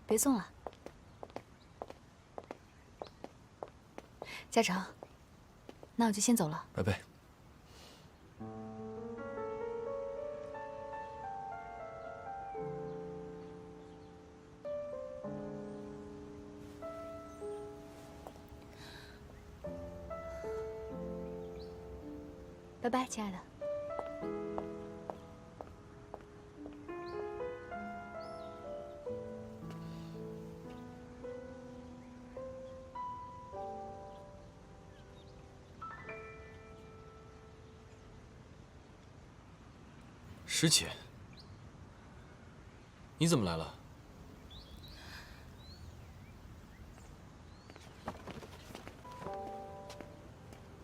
别送了，嘉诚，那我就先走了。拜拜。拜拜，亲爱的。师姐，你怎么来了？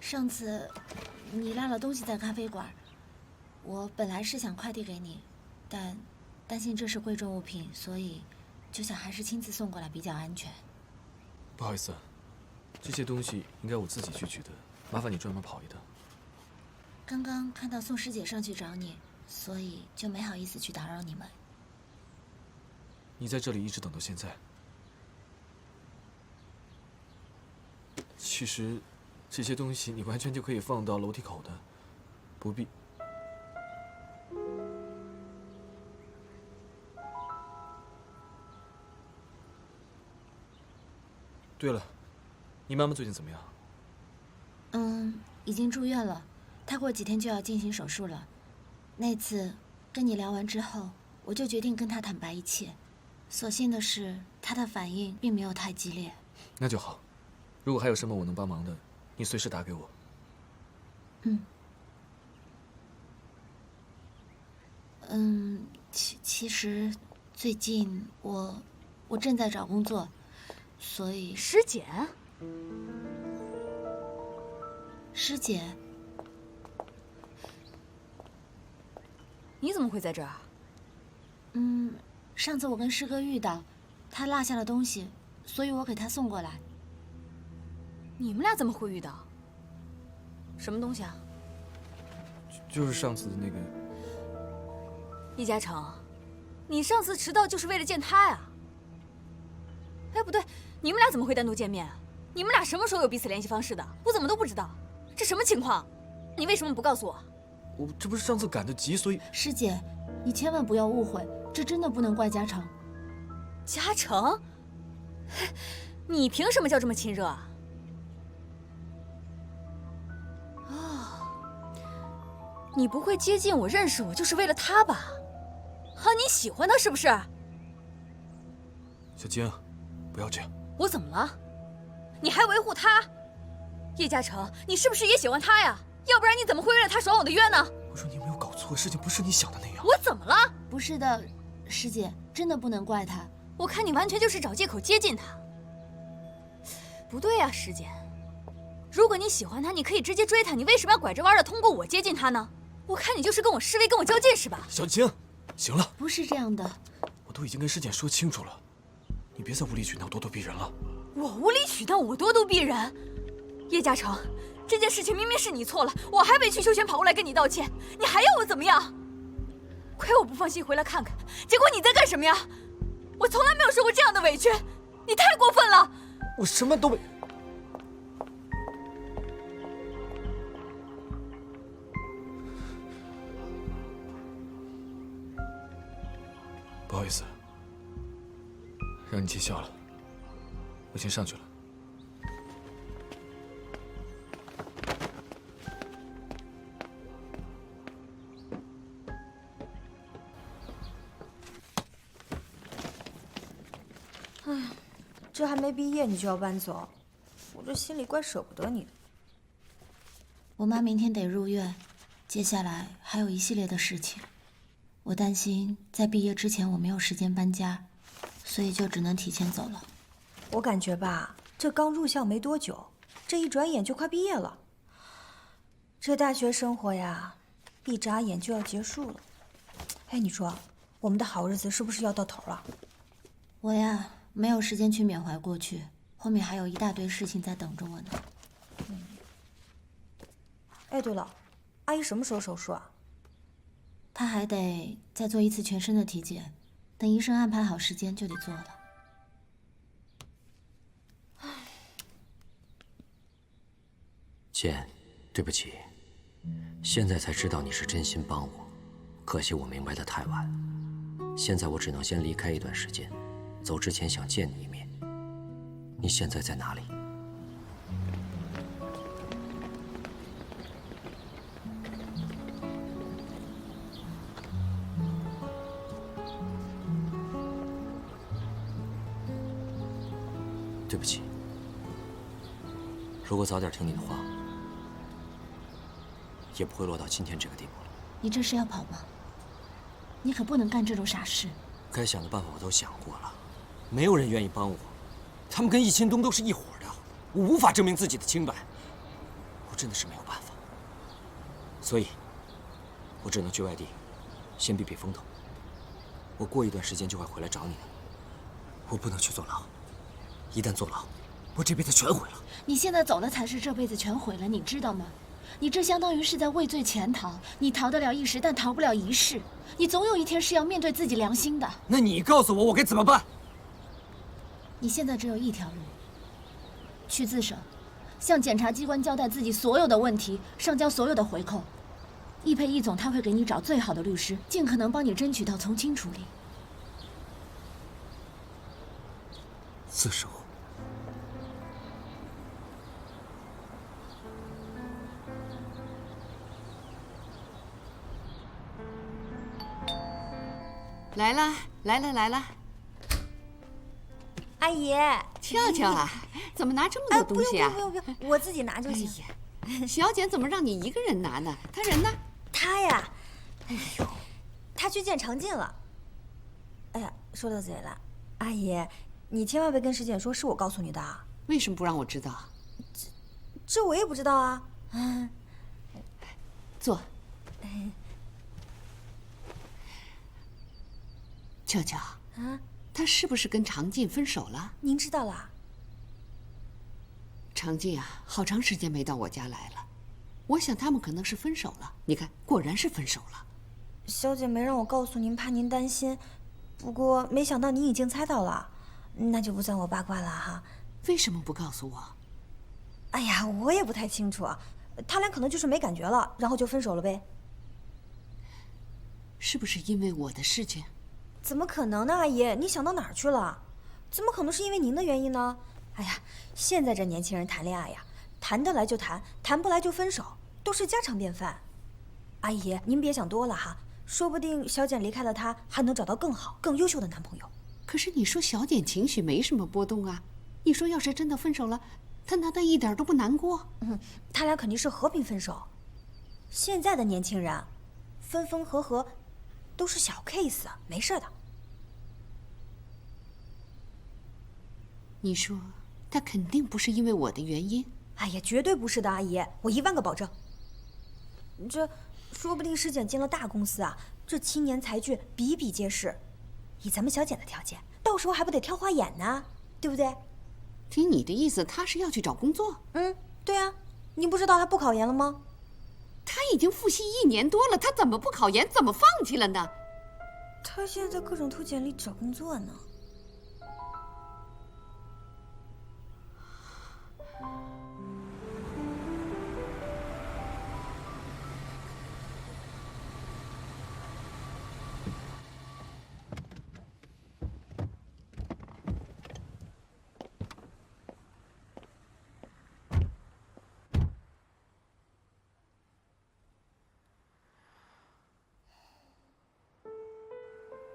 上次你落了东西在咖啡馆，我本来是想快递给你，但担心这是贵重物品，所以就想还是亲自送过来比较安全。不好意思，这些东西应该我自己去取的，麻烦你专门跑一趟。刚刚看到宋师姐上去找你，所以就没好意思去打扰你们。你在这里一直等到现在。其实，这些东西你完全就可以放到楼梯口的，不必。对了，你妈妈最近怎么样？已经住院了，她过几天就要进行手术了。那次跟你聊完之后，我就决定跟她坦白一切。所幸的是，她的反应并没有太激烈。那就好。如果还有什么我能帮忙的，你随时打给我。其实最近我正在找工作，所以师姐，师姐，你怎么会在这儿？上次我跟师哥遇到，他落下了东西，所以我给他送过来。你们俩怎么会遇到？什么东西啊？就是上次的那个。易嘉诚，你上次迟到就是为了见他呀？哎，不对，你们俩怎么会单独见面？你们俩什么时候有彼此联系方式的？我怎么都不知道，这什么情况？你为什么不告诉我？我这不是上次赶得急，所以。师姐，你千万不要误会，这真的不能怪嘉诚。嘉诚，你凭什么叫这么亲热啊？你不会接近我、认识我，就是为了他吧？啊，你喜欢他是不是？小晶，不要这样。我怎么了？你还维护他？叶嘉诚，你是不是也喜欢他呀？要不然你怎么会为了他爽我的约呢？我说你有没有搞错，事情不是你想的那样。我怎么了？不是的，师姐，真的不能怪他。我看你完全就是找借口接近他。不对呀，师姐，如果你喜欢他，你可以直接追他，你为什么要拐着弯的通过我接近他呢？我看你就是跟我示威，跟我较劲是吧？小晶，行了，不是这样的，我都已经跟师姐说清楚了，你别再无理取闹、咄咄逼人了。我无理取闹，我咄咄逼人？叶嘉诚，这件事情明明是你错了，我还委曲求全跑过来跟你道歉，你还要我怎么样？亏我不放心回来看看，结果你在干什么呀？我从来没有受过这样的委屈，你太过分了！我什么都没。不好意思，让你见笑了，我先上去了。这还没毕业你就要搬走，我这心里怪舍不得你的。我妈明天得入院，接下来还有一系列的事情。我担心在毕业之前我没有时间搬家，所以就只能提前走了。我感觉吧，这刚入校没多久，这一转眼就快毕业了。这大学生活呀，一眨眼就要结束了。哎，你说，我们的好日子是不是要到头了？我呀，没有时间去缅怀过去，后面还有一大堆事情在等着我呢。哎，对了，阿姨什么时候手术啊？她还得再做一次全身的体检，等医生安排好时间就得做了。剑，对不起，现在才知道你是真心帮我，可惜我明白的太晚。现在我只能先离开一段时间，走之前想见你一面。你现在在哪里？对不起，如果早点听你的话，也不会落到今天这个地步了。你这是要跑吗？你可不能干这种傻事。该想的办法我都想过了，没有人愿意帮我，他们跟易钦东都是一伙的，我无法证明自己的清白，我真的是没有办法，所以，我只能去外地，先避避风头。我过一段时间就会回来找你的，我不能去坐牢，一旦坐牢，我这辈子全毁了。你现在走了才是这辈子全毁了，你知道吗？你这相当于是在畏罪潜逃，你逃得了一时，但逃不了一世。你总有一天是要面对自己良心的。那你告诉我，我该怎么办？你现在只有一条路，去自首，向检察机关交代自己所有的问题，上交所有的回扣。易佩易总他会给你找最好的律师，尽可能帮你争取到从轻处理。自首。来了，来了，来了！阿姨，俏俏啊，怎么拿这么多东西啊？不用，我自己拿就行。小简怎么让你一个人拿呢？他人呢？他呀，哎呦，他去见常进了。哎呀，说到嘴了，阿姨，你千万别跟石简说是我告诉你的啊。为什么不让我知道？这我也不知道啊。坐。俏俏啊，他是不是跟常进分手了？您知道了？常进啊，好长时间没到我家来了，我想他们可能是分手了。你看，果然是分手了。小姐没让我告诉您，怕您担心。不过没想到您已经猜到了，那就不算我八卦了哈。为什么不告诉我？哎呀，我也不太清楚啊。他俩可能就是没感觉了，然后就分手了呗。是不是因为我的事情？怎么可能呢，阿姨？你想到哪儿去了？怎么可能是因为您的原因呢？哎呀，现在这年轻人谈恋爱呀，谈得来就谈，谈不来就分手，都是家常便饭。阿姨，您别想多了哈，说不定小简离开了他，还能找到更好、更优秀的男朋友。可是你说小简情绪没什么波动啊，你说要是真的分手了，他难道一点都不难过？他俩肯定是和平分手。现在的年轻人，分分合合，都是小 case， 没事的。你说他肯定不是因为我的原因？哎呀，绝对不是的，阿姨，我10000个保证。这说不定石简进了大公司啊，这青年才俊比比皆是。以咱们小简的条件，到时候还不得挑花眼呢，对不对？听你的意思，他是要去找工作？对啊，你不知道他不考研了吗？他已经复习1年多了，他怎么不考研，怎么放弃了呢？他现在在各种投简历找工作呢。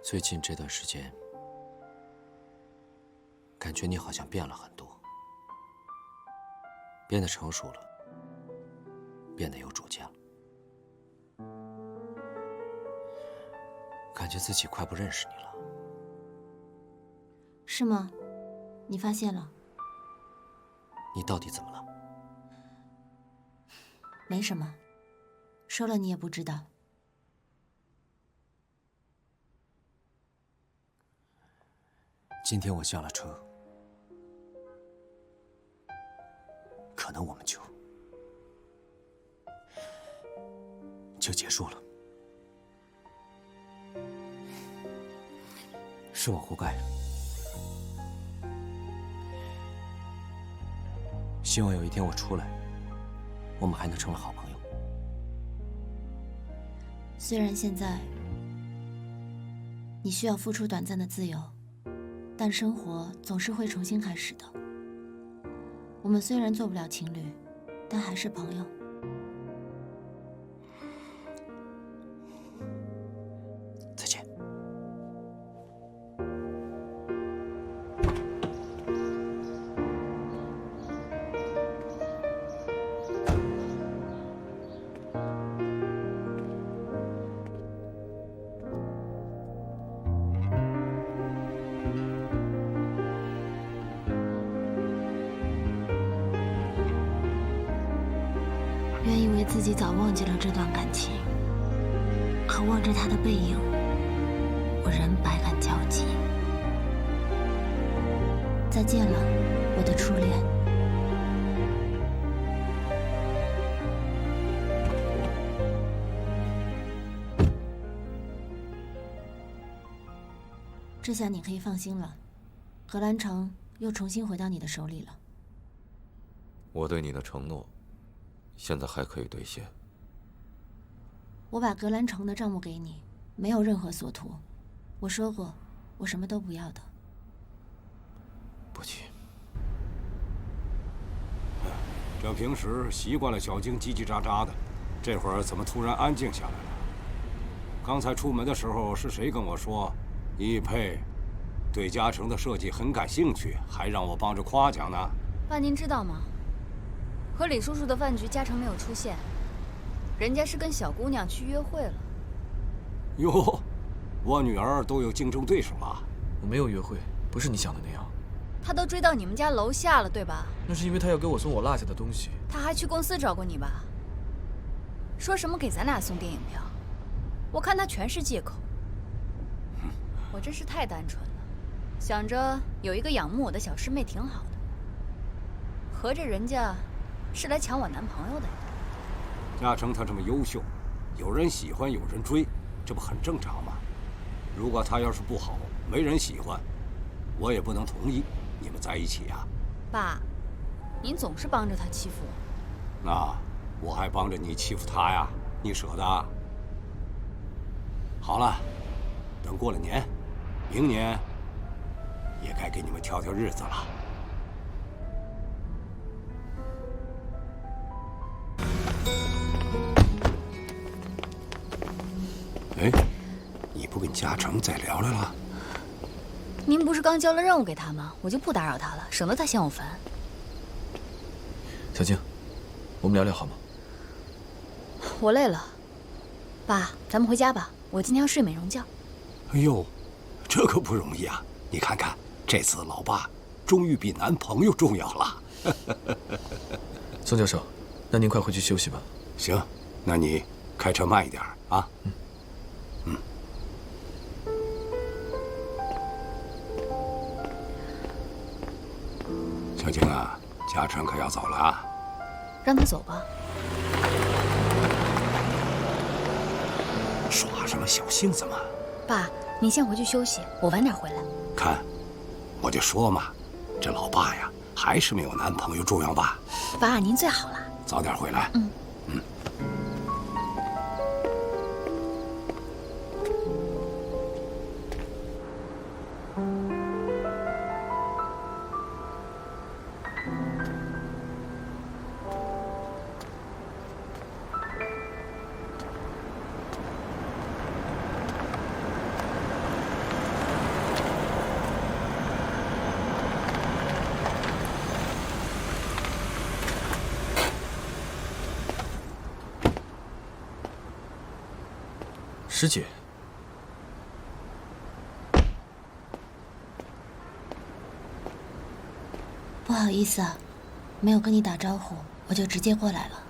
最近这段时间，感觉你好像变了很多，变得成熟了，变得有主见了，感觉自己快不认识你了。是吗？你发现了？你到底怎么了？没什么，说了你也不知道。今天我下了车，可能我们就结束了，是我活该。希望有一天我出来，我们还能成为好朋友。虽然现在你需要付出短暂的自由，但生活总是会重新开始的。我们虽然做不了情侣，但还是朋友。再见。原以为自己早忘记了这段感情，可望着他的背影，我仍百感交集。再见了，我的初恋。这下你可以放心了，荷兰城又重新回到你的手里了。我对你的承诺，现在还可以兑现。我把格兰城的账目给你，没有任何所图。我说过，我什么都不要的。不急。这平时习惯了小径叽叽喳喳的，这会儿怎么突然安静下来了？刚才出门的时候是谁跟我说，易佩对嘉诚的设计很感兴趣，还让我帮着夸奖呢？爸，您知道吗？和李叔叔的饭局，嘉诚没有出现，人家是跟小姑娘去约会了。哟，我女儿都有竞争对手了。我没有约会，不是你想的那样。他都追到你们家楼下了，对吧？那是因为他要给我送我落下的东西。他还去公司找过你吧？说什么给咱俩送电影票？我看他全是借口。我真是太单纯了，想着有一个仰慕我的小师妹挺好的，合着人家是来抢我男朋友的呀。嘉诚他这么优秀，有人喜欢有人追，这不很正常吗？如果他要是不好，没人喜欢，我也不能同意你们在一起啊。爸，您总是帮着他欺负我。那我还帮着你欺负他呀？你舍得？好了，等过了年，明年也该给你们挑挑日子了。哎，你不跟嘉诚再聊聊了？您不是刚交了任务给他吗？我就不打扰他了，省得他嫌我烦。小静，我们聊聊好吗？我累了，爸，咱们回家吧。我今天要睡美容觉。哎呦，这可不容易啊！你看看，这次老爸终于比男朋友重要了。宋教授，那您快回去休息吧。行，那你开车慢一点啊。小静啊，嘉诚可要走了啊。让他走吧。耍什么小性子嘛？爸，您先回去休息，我晚点回来。看，我就说嘛，这老爸呀，还是没有男朋友重要吧？爸，您最好了。早点回来。师姐，不好意思啊，没有跟你打招呼，我就直接过来了。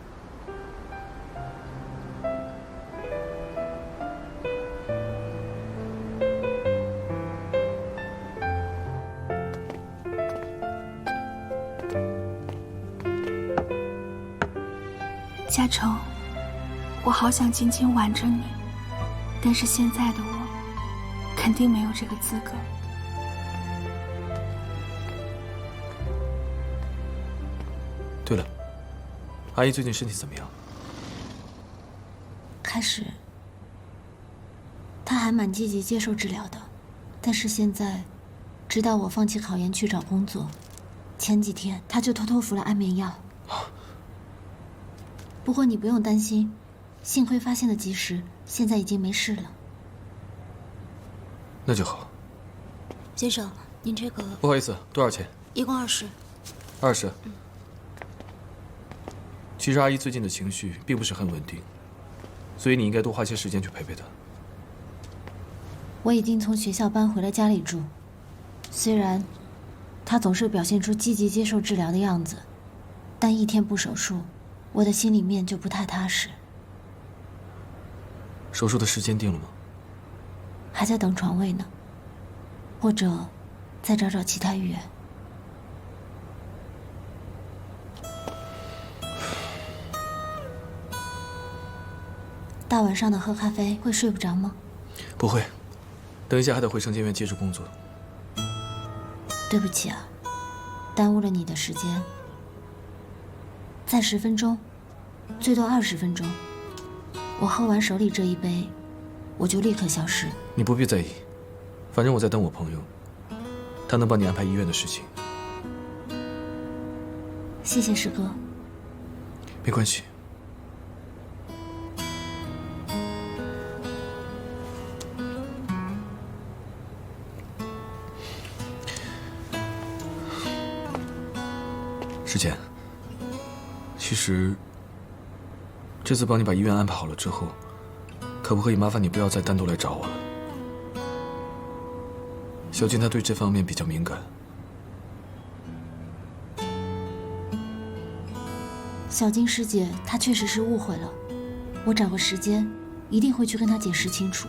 嘉诚，我好想紧紧挽着你，但是现在的我肯定没有这个资格。对了，阿姨最近身体怎么样？开始，他还蛮积极接受治疗的，但是现在，直到我放弃考研去找工作，前几天他就偷偷服了安眠药。不过你不用担心，幸亏发现的及时，现在已经没事了。那就好。先生，您这个不好意思，多少钱？一共20。20。其实阿姨最近的情绪并不是很稳定，所以你应该多花些时间去陪陪她。我已经从学校搬回了家里住，虽然她总是表现出积极接受治疗的样子，但一天不手术，我的心里面就不太踏实。手术的时间定了吗？还在等床位呢，或者再找找其他医院。大晚上的喝咖啡会睡不着吗？不会，等一下还得回生监院接着工作。对不起啊，耽误了你的时间。再10分钟，最多20分钟，我喝完手里这一杯，我就立刻消失。你不必在意，反正我在等我朋友，他能帮你安排医院的事情。谢谢师哥。没关系。师姐，其实这次帮你把医院安排好了之后，可不可以麻烦你不要再单独来找我了？小静她对这方面比较敏感。小金师姐，她确实是误会了，我找个时间一定会去跟她解释清楚。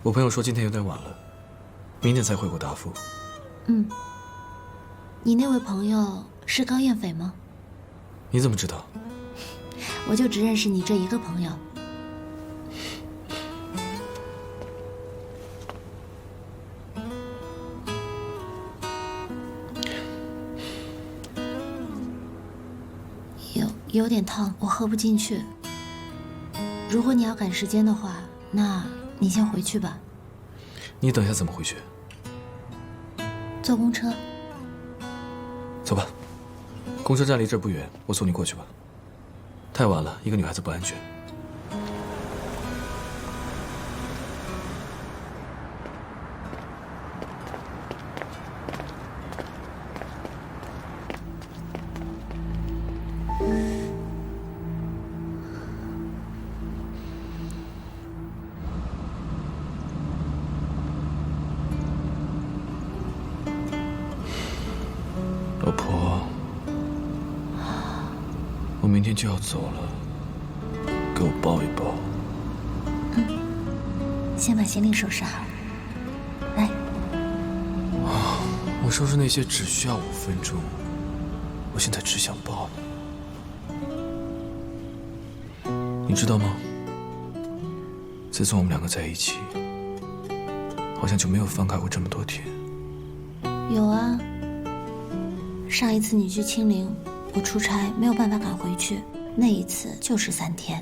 我朋友说今天有点晚了，明天才回过答复。你那位朋友是高艳斐吗？你怎么知道？我就只认识你这一个朋友。有点烫，我喝不进去。如果你要赶时间的话，那你先回去吧。你等一下怎么回去？坐公车。走吧，公车站离这儿不远，我送你过去吧。太晚了，一个女孩子不安全。老婆，我明天就要走了，给我抱一抱。先把行李收拾好。来。我收拾那些只需要5分钟，我现在只想抱你。你知道吗？自从我们2个在一起，好像就没有分开过这么多天。有啊。上一次你去清陵，我出差没有办法赶回去，那一次就是3天。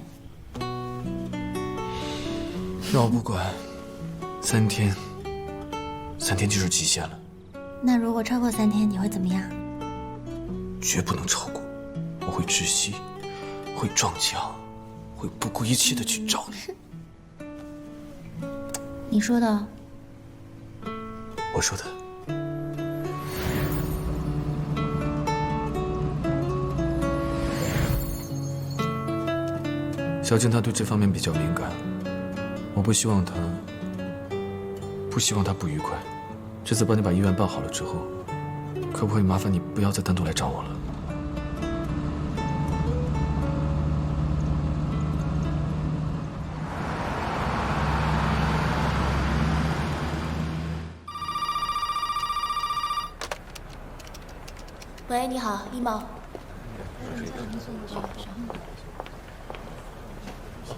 那我不管，3天就是极限了。那如果超过3天，你会怎么样？绝不能超过，我会窒息，会撞墙，会不顾一切的去找你。你说的。我说的。小静她对这方面比较敏感，我不希望她不愉快。这次帮你把医院办好了之后，可不可以麻烦你不要再单独来找我了？喂，你好，一毛。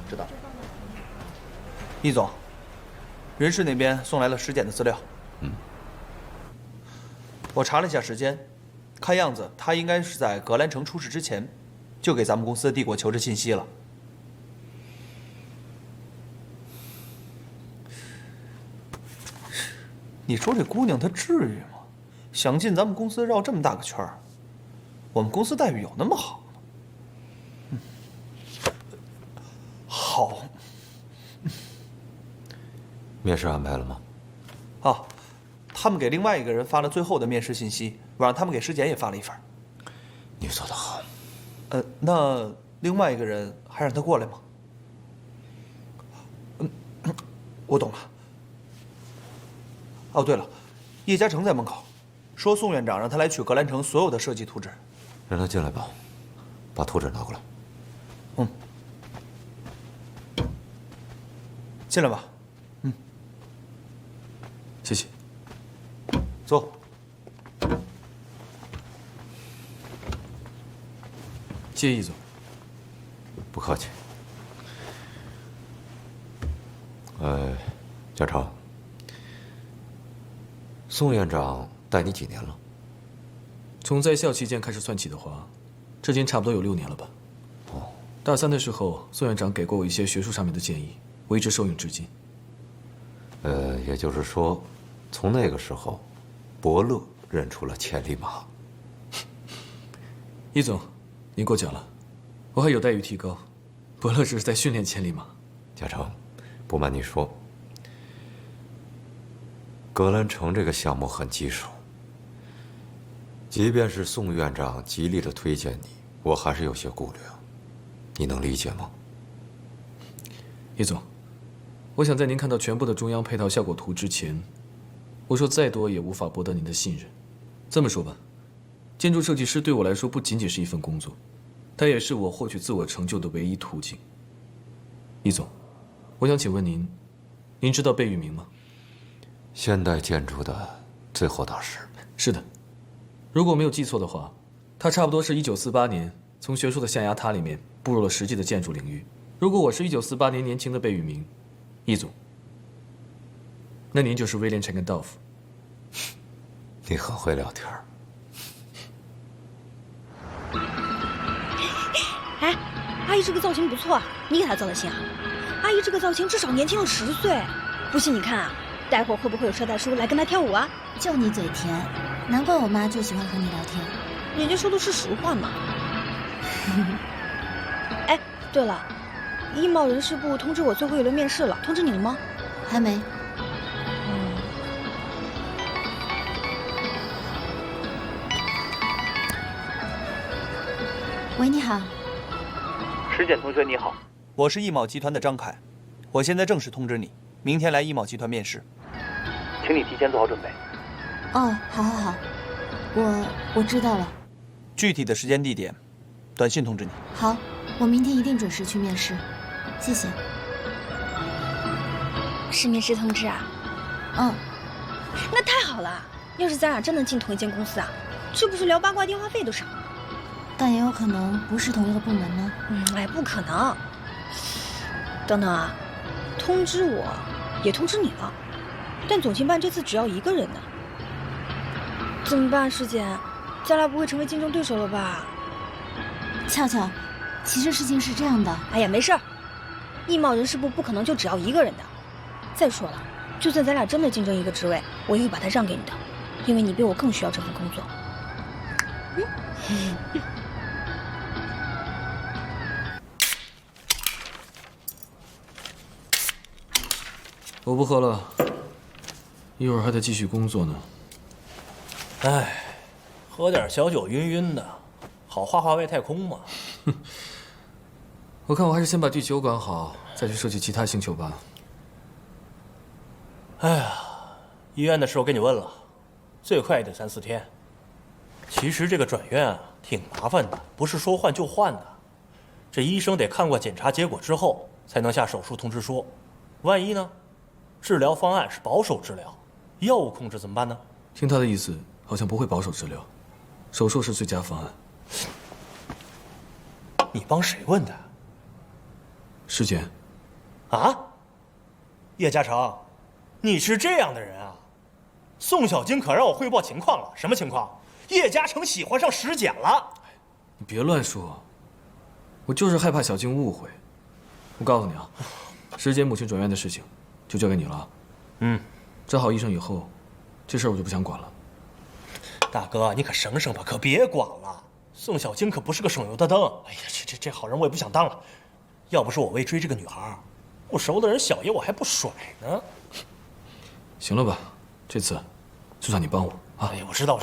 知道。易总，人事那边送来了尸检的资料。我查了一下时间，看样子他应该是在格兰城出事之前，就给咱们公司递过求职信息了。你说这姑娘她至于吗？想进咱们公司绕这么大个圈儿，我们公司待遇有那么好吗？好。面试安排了吗？啊，他们给另外一个人发了最后的面试信息，我让他们给尸检也发了一份。你做得好。那另外一个人还让他过来吗？我懂了。哦，对了，叶嘉诚在门口，说宋院长让他来取格兰城所有的设计图纸。让他进来吧，把图纸拿过来。进来吧。谢谢。坐。谢易总。不客气。嘉诚，宋院长带你几年了？从在校期间开始算起的话，至今差不多有6年了吧。哦。大3的时候，宋院长给过我一些学术上面的建议，我一直受用至今。也就是说，从那个时候，伯乐认出了千里马。易总，您过奖了，我还有待于提高。伯乐只是在训练千里马。嘉诚，不瞒你说，格兰城这个项目很棘手，即便是宋院长极力的推荐你，我还是有些顾虑啊。你能理解吗？易总，我想在您看到全部的中央配套效果图之前，我说再多也无法博得您的信任。这么说吧，建筑设计师对我来说不仅仅是一份工作，它也是我获取自我成就的唯一途径。易总，我想请问您，您知道贝聿铭吗？现代建筑的最后大师。是的，如果我没有记错的话，他差不多是1948年从学术的象牙塔里面步入了实际的建筑领域。如果我是1948年年轻的贝聿铭，易总，那您就是威廉陈根道夫。你很会聊天。哎，阿姨这个造型不错，你给她造的型啊？阿姨这个造型至少年轻了10岁，不信你看啊，待会儿会不会有车大叔来跟她跳舞啊？就你嘴甜，难怪我妈就喜欢和你聊天。人家说的是实话嘛。哎，对了，艺贸人事部通知我最后一轮面试了，通知你了吗？还没。喂，你好。石简同学你好，我是艺贸集团的张凯，我现在正式通知你，明天来艺贸集团面试，请你提前做好准备。哦，好，我知道了。具体的时间地点，短信通知你。好，我明天一定准时去面试，谢谢。是面试通知啊？嗯，那太好了。要是咱俩真能进同一间公司啊，这不是聊八卦电话费都少。但也有可能不是同一个部门呢。哎，不可能。等等啊，通知我，也通知你了，但总经办这次只要1个人呢。怎么办，师姐？咱俩不会成为竞争对手了吧？俏俏，其实事情是这样的。哎呀，没事儿，艺贸人事部不可能就只要1个人的。再说了，就算咱俩真的竞争一个职位，我也会把它让给你的，因为你比我更需要这份工作。我不喝了，一会儿还得继续工作呢。哎，喝点小酒晕晕的，好画画外太空嘛。我看我还是先把地球管好，再去设计其他星球吧。哎呀，医院的事我给你问了，最快也得3、4天。其实这个转院啊，挺麻烦的，不是说换就换的。这医生得看过检查结果之后，才能下手术通知书。万一呢？治疗方案是保守治疗，药物控制怎么办呢？听他的意思，好像不会保守治疗，手术是最佳方案。你帮谁问的？师姐。啊？叶嘉诚，你是这样的人啊？宋小晶可让我汇报情况了，什么情况？叶嘉诚喜欢上石简了。你别乱说，我就是害怕小静误会。我告诉你啊，石姐母亲转院的事情就交给你了。找好医生以后，这事儿我就不想管了。大哥，你可省省吧，可别管了。宋小晶可不是个省油的灯。哎呀，这好人我也不想当了。要不是我为追这个女孩，不熟的人小爷我还不甩呢。行了吧，这次就算你帮我啊。哎呀，我知道。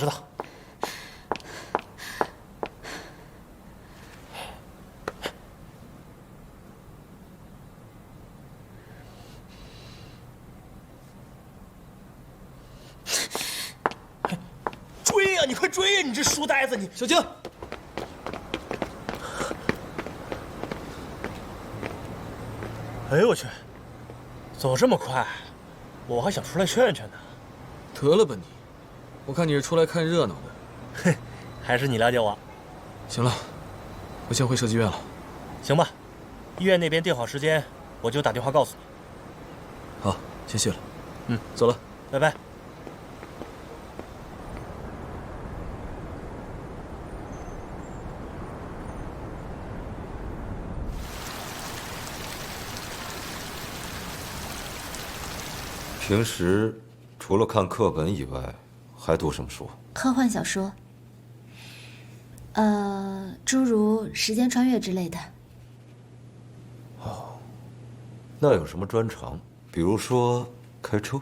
追呀，你快追呀！你这书呆子，你小静。哎呦我去，走这么快，我还想出来劝劝呢。得了吧你，我看你是出来看热闹的。哼，还是你了解我。行了，我先回设计院了。行吧，医院那边定好时间，我就打电话告诉你。好，先谢了。走了，拜拜。平时除了看课本以外，还读什么书？科幻小说，诸如时间穿越之类的。哦，那有什么专长？比如说开车？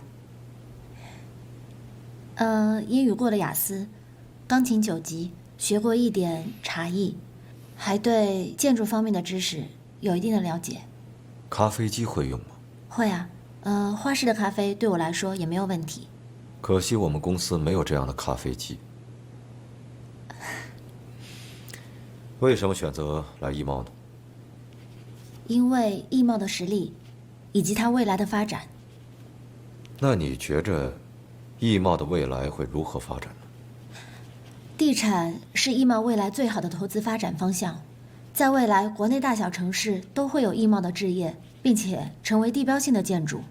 英语过了雅思，钢琴9级，学过一点茶艺，还对建筑方面的知识有一定的了解。咖啡机会用吗？会啊。花式的咖啡对我来说也没有问题。可惜我们公司没有这样的咖啡机。为什么选择来艺贸呢？因为艺贸的实力，以及它未来的发展。那你觉着，艺贸的未来会如何发展呢？地产是艺贸未来最好的投资发展方向，在未来国内大小城市都会有艺贸的置业，并且成为地标性的建筑。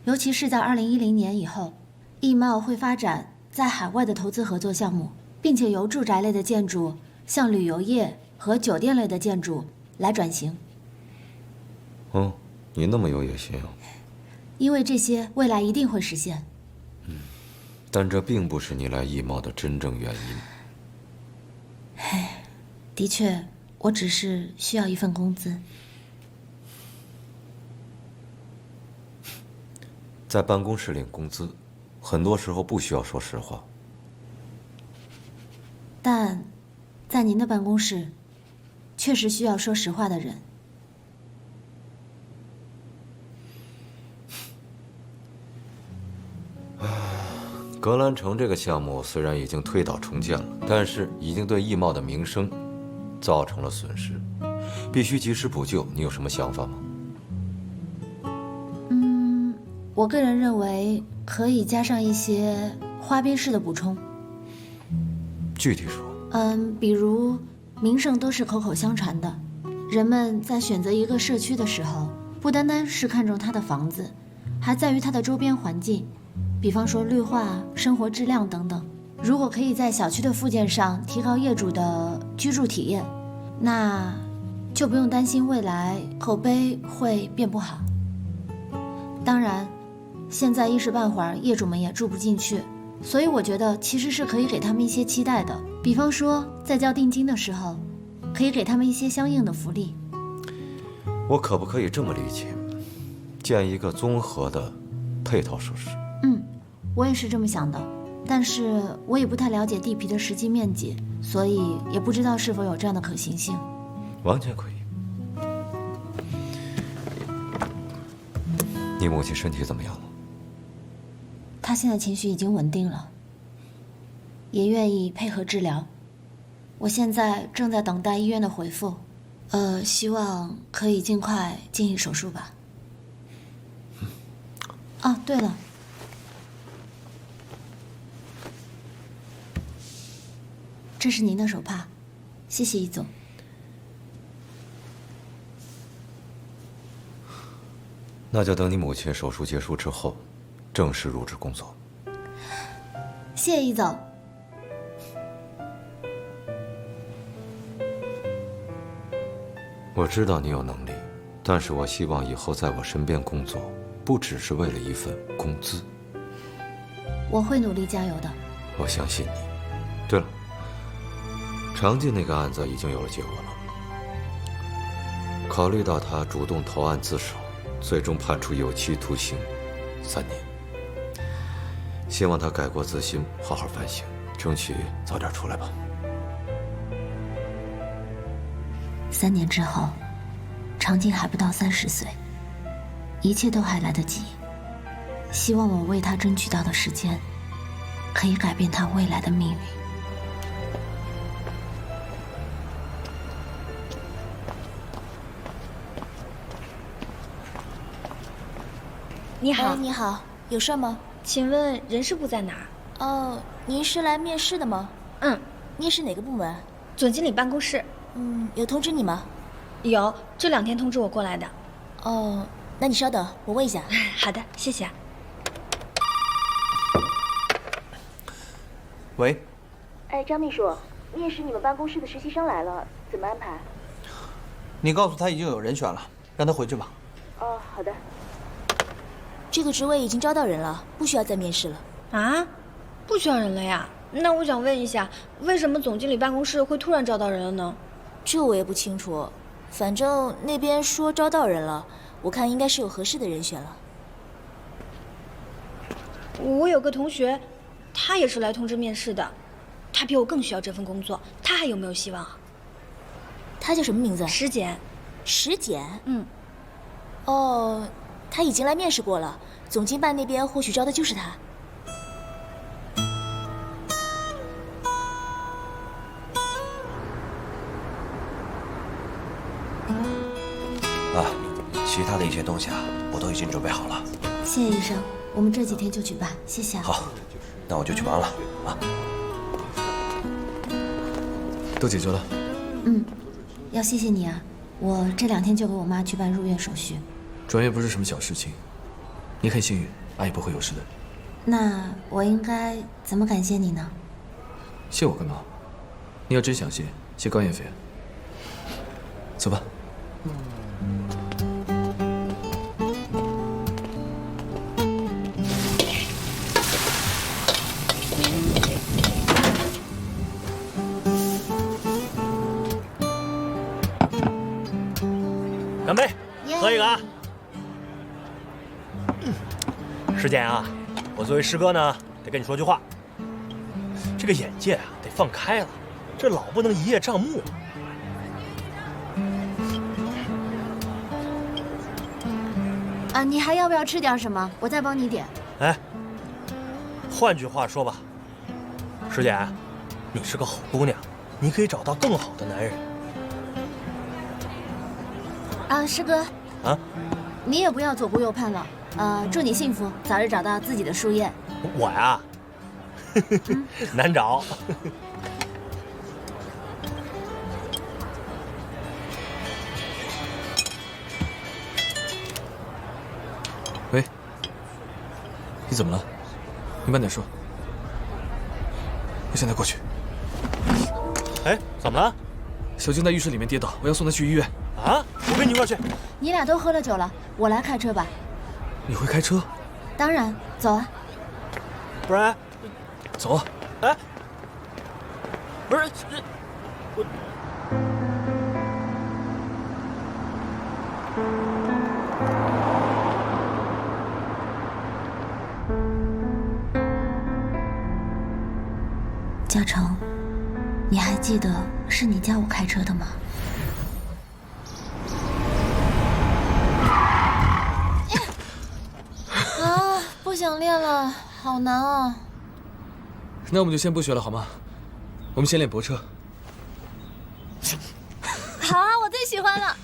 尤其是在2010年以后，艺贸会发展在海外的投资合作项目，并且由住宅类的建筑向旅游业和酒店类的建筑来转型。哦，你那么有野心啊！因为这些未来一定会实现。但这并不是你来艺贸的真正原因。的确，我只是需要一份工资。在办公室领工资，很多时候不需要说实话。但，在您的办公室，确实需要说实话的人。格兰城这个项目虽然已经推倒重建了，但是已经对艺贸的名声造成了损失，必须及时补救。你有什么想法吗？我个人认为可以加上一些花边式的补充。具体说？比如名胜都是口口相传的，人们在选择一个社区的时候，不单单是看重它的房子，还在于它的周边环境，比方说绿化、生活质量等等。如果可以在小区的附件上提高业主的居住体验，那就不用担心未来口碑会变不好。当然，现在一时半会儿业主们也住不进去，所以我觉得其实是可以给他们一些期待的，比方说在交定金的时候，可以给他们一些相应的福利。我可不可以这么理解，建一个综合的配套设施？我也是这么想的，但是我也不太了解地皮的实际面积，所以也不知道是否有这样的可行性。完全可以。你母亲身体怎么样了？她现在情绪已经稳定了，也愿意配合治疗。我现在正在等待医院的回复，希望可以尽快进行手术吧。哦，对了，这是您的手帕，谢谢易总。那就等你母亲手术结束之后，正式入职工作。谢谢易总。我知道你有能力，但是我希望以后在我身边工作，不只是为了一份工资。我会努力加油的。我相信你。对了，常进那个案子已经有了结果了。考虑到他主动投案自首，最终判处有期徒刑3年。希望他改过自新，好好反省，争取早点出来吧。3年之后，常静还不到30岁，一切都还来得及。希望我为他争取到的时间，可以改变他未来的命运。你好，你好，有事吗？请问人事部在哪儿？哦，您是来面试的吗？嗯，面试哪个部门？总经理办公室。有通知你吗？有，这2天通知我过来的。哦，那你稍等，我问一下。好的，谢谢。喂。哎，张秘书，面试你们办公室的实习生来了，怎么安排？你告诉他已经有人选了，让他回去吧。哦，好的。这个职位已经招到人了，不需要再面试了。啊？不需要人了呀？那我想问一下，为什么总经理办公室会突然招到人了呢？这我也不清楚，反正那边说招到人了，我看应该是有合适的人选了。我有个同学，他也是来通知面试的，他比我更需要这份工作，他还有没有希望啊？他叫什么名字？石简。石简？哦，他已经来面试过了，总经办那边或许招的就是他。其他的一些东西啊，我都已经准备好了。谢谢医生，我们这几天就去办，谢谢啊。好，那我就去忙了啊。都解决了。要谢谢你啊，我这2天就给我妈去办入院手续。转院不是什么小事情，你很幸运，阿姨不会有事的。那我应该怎么感谢你呢？谢我干嘛？你要真想谢，谢高燕飞。走吧。干杯，喝一个啊！石简啊，我作为师哥呢，得跟你说句话。这个眼界啊，得放开了，这老不能一叶障目。啊，你还要不要吃点什么？我再帮你点。哎，换句话说吧，石简，你是个好姑娘，你可以找到更好的男人。啊，师哥，啊，你也不要左顾右盼了。祝你幸福，早日找到自己的书院。我呀，难找。喂，你怎么了？你慢点说。我现在过去。哎，怎么了？小静在浴室里面跌倒，我要送她去医院。啊！我跟你一块去。你俩都喝了酒了，我来开车吧。你会开车？当然，走啊。不然，走啊。哎，不是，我。嘉诚，你还记得是你教我开车的吗？啊，不想练了，好难啊。那我们就先不学了好吗？我们先练泊车。好啊，我最喜欢了。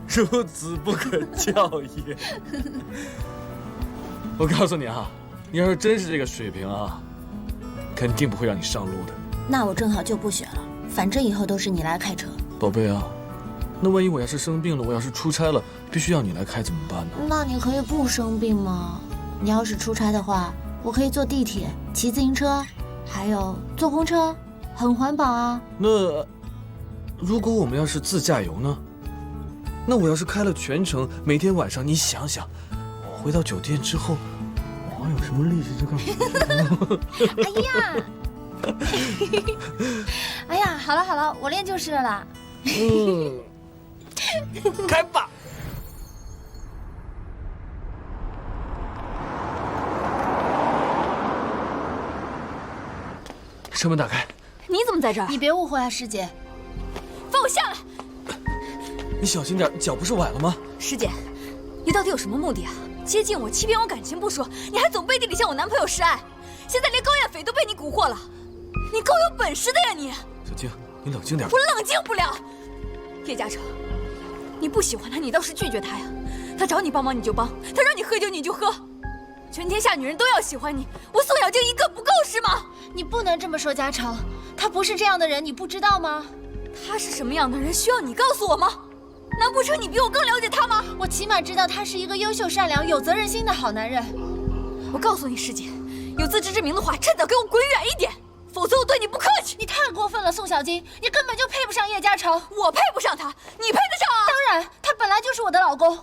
孺子不可教也。我告诉你啊，你要是真是这个水平啊，肯定不会让你上路的。那我正好就不学了，反正以后都是你来开车。宝贝啊，那万一我要是生病了，我要是出差了，必须要你来开怎么办呢？那你可以不生病吗？你要是出差的话，我可以坐地铁、骑自行车，还有坐公车，很环保啊。那如果我们要是自驾游呢？那我要是开了全程，每天晚上你想想，我回到酒店之后，我还有什么力气去干？哎呀，好了好了，我练就是了啦。开吧。车门打开。你怎么在这儿？你别误会啊，师姐。放我下来！你小心点，脚不是崴了吗？师姐，你到底有什么目的啊？接近我，欺骗我感情不说，你还总背地里向我男朋友示爱，现在连高艳斐都被你蛊惑了，你够有本事的呀你！小静，你冷静点。我冷静不了。叶嘉诚，你不喜欢他，你倒是拒绝他呀。他找你帮忙你就帮，他让你喝酒你就喝，全天下女人都要喜欢你，我宋小静一个不够是吗？你不能这么说，嘉诚，他不是这样的人，你不知道吗？他是什么样的人，需要你告诉我吗？难不成你比我更了解他吗？我起码知道他是一个优秀、善良、有责任心的好男人。我告诉你，师姐，有自知之明的话，趁早给我滚远一点，否则我对你不客气。你太过分了，宋小金，你根本就配不上叶嘉诚。我配不上他，你配得上啊？当然，他本来就是我的老公。